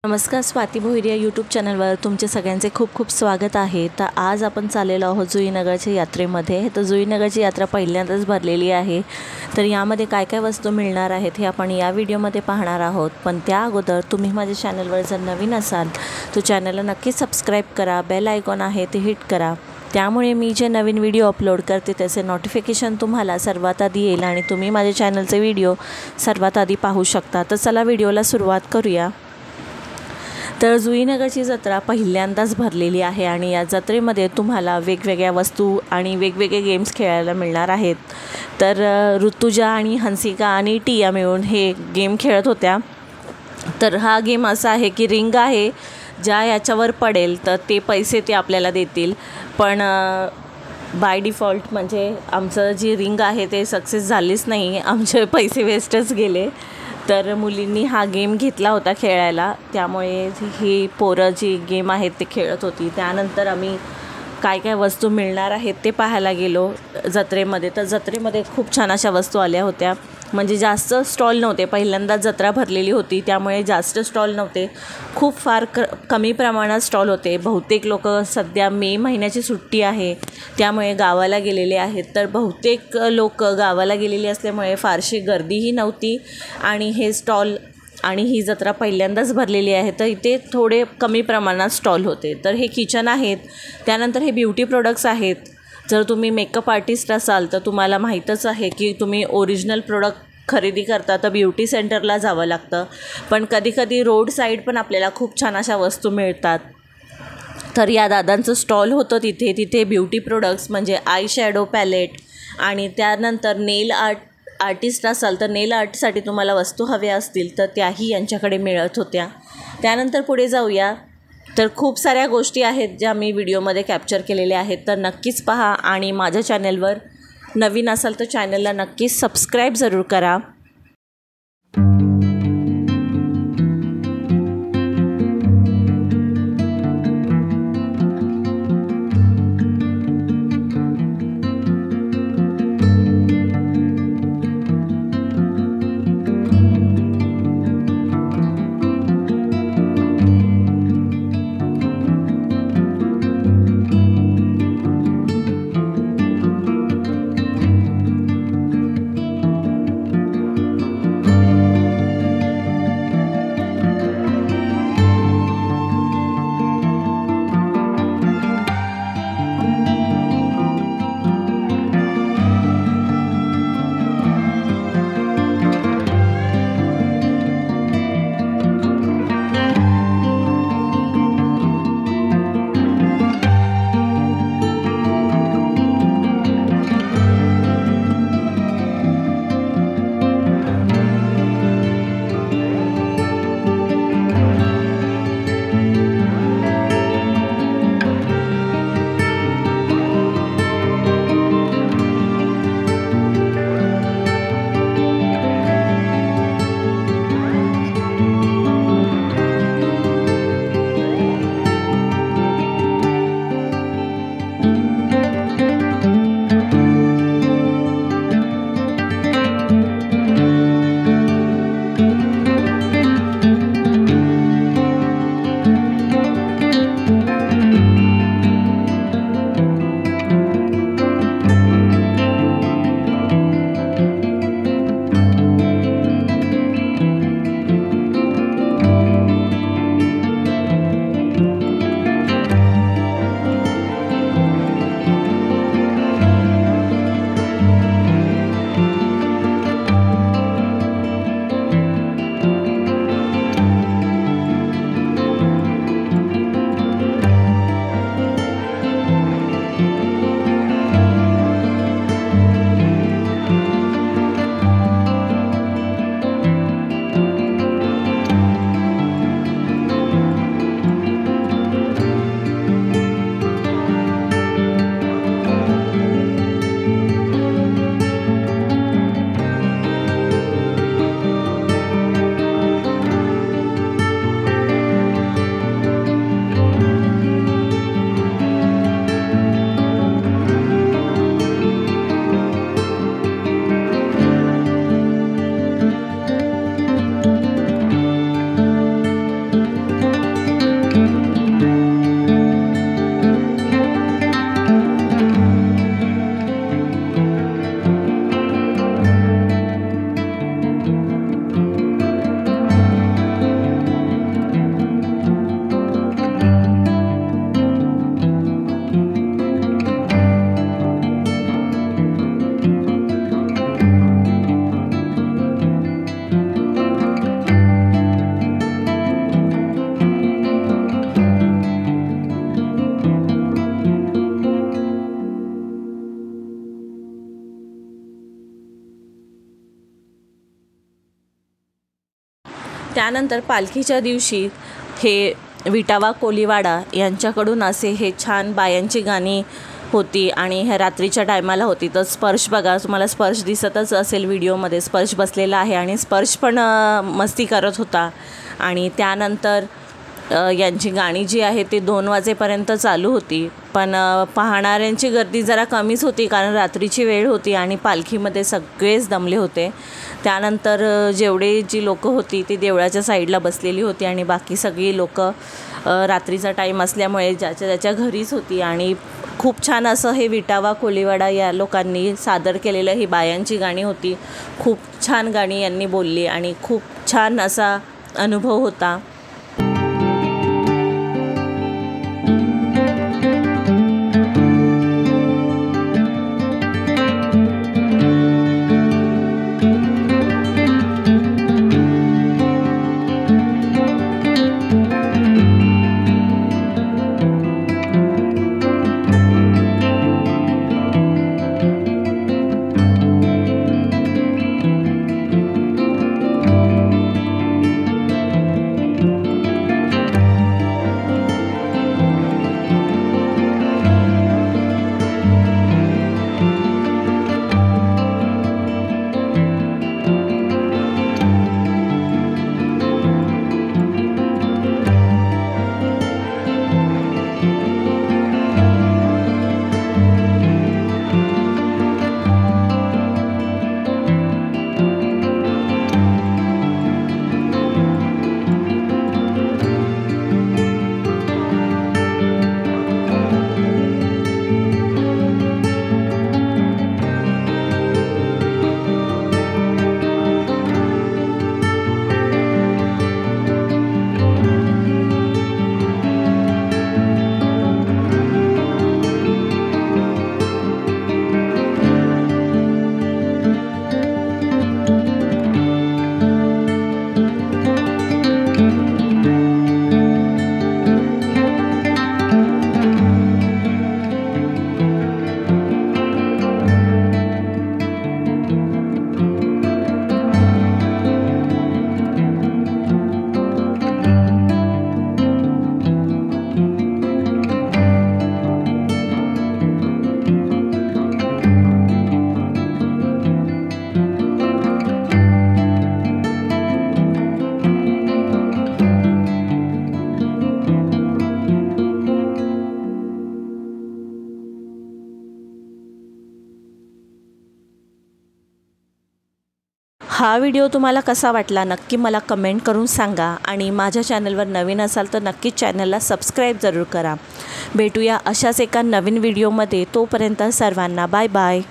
नमस्कार, स्वाती भोईर या यूट्यूब चॅनलवर तुमचे सगळ्यांचे खूप खूप स्वागत आहे। तर आज आपण चाललेलो आहोत जुईनगरच्या यात्रेमध्ये। तर जुईनगरची यात्रा पहिल्यांदाच भरलेली आहे। तर यामध्ये काय काय वस्तू मिळणार आहेत हे आपण या व्हिडिओमध्ये पाहणार आहोत। पण त्या अगोदर तुम्ही माझ्या चॅनलवर जर नवीन असाल तर चॅनलला नक्की सबस्क्राईब करा, बेल आयकॉन आहे ते हिट करा। त्यामुळे मी जे नवीन व्हिडिओ अपलोड करते त्याचे नोटिफिकेशन तुम्हाला सर्वात आधी येईल आणि तुम्ही माझ्या चॅनलचे व्हिडिओ सर्वात आधी पाहू शकता। तर चला व्हिडिओला सुरुवात करूया। तर जुईनगरची जत्रा पहिल्यांदाच भरलेली आहे आणि या जत्रेमध्ये तुम्हाला वेगवेगळ्या वस्तू आणि वेगवेगळे गेम्स खेळायला मिळणार आहेत। तर ऋतुजा आणि हंसिका आणि टिया मिळून हे गेम खेळत होत्या। तर हा गेम असा आहे की रिंग आहे, ज्या याच्यावर पडेल तर ते पैसे ते आपल्याला देतील। पण बाय डिफॉल्ट म्हणजे आमचं जी रिंग आहे ते सक्सेस झालीच नाही, आमचे पैसे वेस्टच गेले। तर मुलींनी हा गेम घेतला होता खेळायला, त्यामुळे ही पोरं जी गेम आहेत ते खेळत होती। त्यानंतर आम्ही काय काय वस्तू मिळणार आहेत ते पाहायला गेलो जत्रेमध्ये। तर जत्रेमध्ये खूप छान अशा वस्तू आल्या होत्या, म्हणजे जास्त स्टॉल नव्हते, पहिल्यांदाच जत्रा भरलेली होती त्यामुळे जास्त स्टॉल नव्हते, खूप फार कमी प्रमाणात स्टॉल होते। बहुतेक लोक सध्या मे महिन्याची सुट्टी आहे त्यामुळे गावाला गेलेले आहेत। तर बहुतेक लोक गावाला गेलेली असल्यामुळे फारशी गर्दीही नव्हती आणि हे स्टॉल आणि ही जत्रा पहिल्यांदाच भरलेली आहे तर इथे थोडे कमी प्रमाणात स्टॉल होते। तर हे किचन आहेत, त्यानंतर हे ब्युटी प्रोडक्ट्स आहेत। जर तुम्ही मेकअप आर्टिस्ट असाल तर तुम्हाला माहीतच आहे की तुम्ही ओरिजिनल प्रोडक्ट खरेदी करता तर ब्युटी सेंटरला जावं लागतं, पण कधीकधी रोड साईड पण आपल्याला खूप छान अशा वस्तू मिळतात। तर या दादांचं स्टॉल होतं तिथे ब्युटी प्रोडक्ट्स म्हणजे आय शॅडो पॅलेट आणि त्यानंतर नेल आर्टिस्ट असाल तर नेल आर्टसाठी तुम्हाला वस्तू हव्या असतील तर त्याही यांच्याकडे मिळत होत्या। त्यानंतर पुढे जाऊया, तर खूप साऱ्या गोष्टी आहेत ज्या मी व्हिडिओमध्ये कॅप्चर केलेल्या आहेत। तर नक्कीच पहा आणि माझ्या चॅनलवर नवीन असाल तर चॅनलला नक्कीच सबस्क्राईब जरूर करा। त्यानंतर पालखीच्या दिवशी हे विटावा कोलीवाडा यांच्याकडून असे हे छान बायांची गाणी होती आणि ह्या रात्रीच्या टायमाला होती. तर स्पर्श बघा, तुम्हाला स्पर्श दिसतच असेल व्हिडिओमध्ये. स्पर्श बसलेला आहे आणि स्पर्श पण मस्ती करत होता. आणि त्यानंतर यांची गाणी जी आहे ती 2 वाजेपर्यंत चालू होती. पण पाहणाऱ्यांची गर्दी जरा कमीच होती कारण रात्रीची वेळ होती आणि पालखीमध्ये सगळेच दमले होते. त्यानंतर जेवढे जी लोकं होती ती देवळाच्या साईडला बसलेली होती आणि बाकी सगळी लोकं रात्रीचा टाईम असल्यामुळे ज्याच्या त्याच्या घरीच होती. आणि खूप छान असं हे विटावा कोलीवाडा या लोकांनी सादर केलेलं ही बायांची गाणी होती. खूप छान गाणी यांनी बोलली आणि खूप छान असा अनुभव होता. हा व्हिडिओ तुम्हाला कसा वाटला नक्की मला कमेंट करून सांगा. आणि माझ्या चॅनलवर नवीन असाल तर नक्कीच चॅनलला सबस्क्राईब जरूर करा. भेटूया अशाच एका नवीन व्हिडिओमध्ये. तोपर्यंत सर्वांना बाय बाय.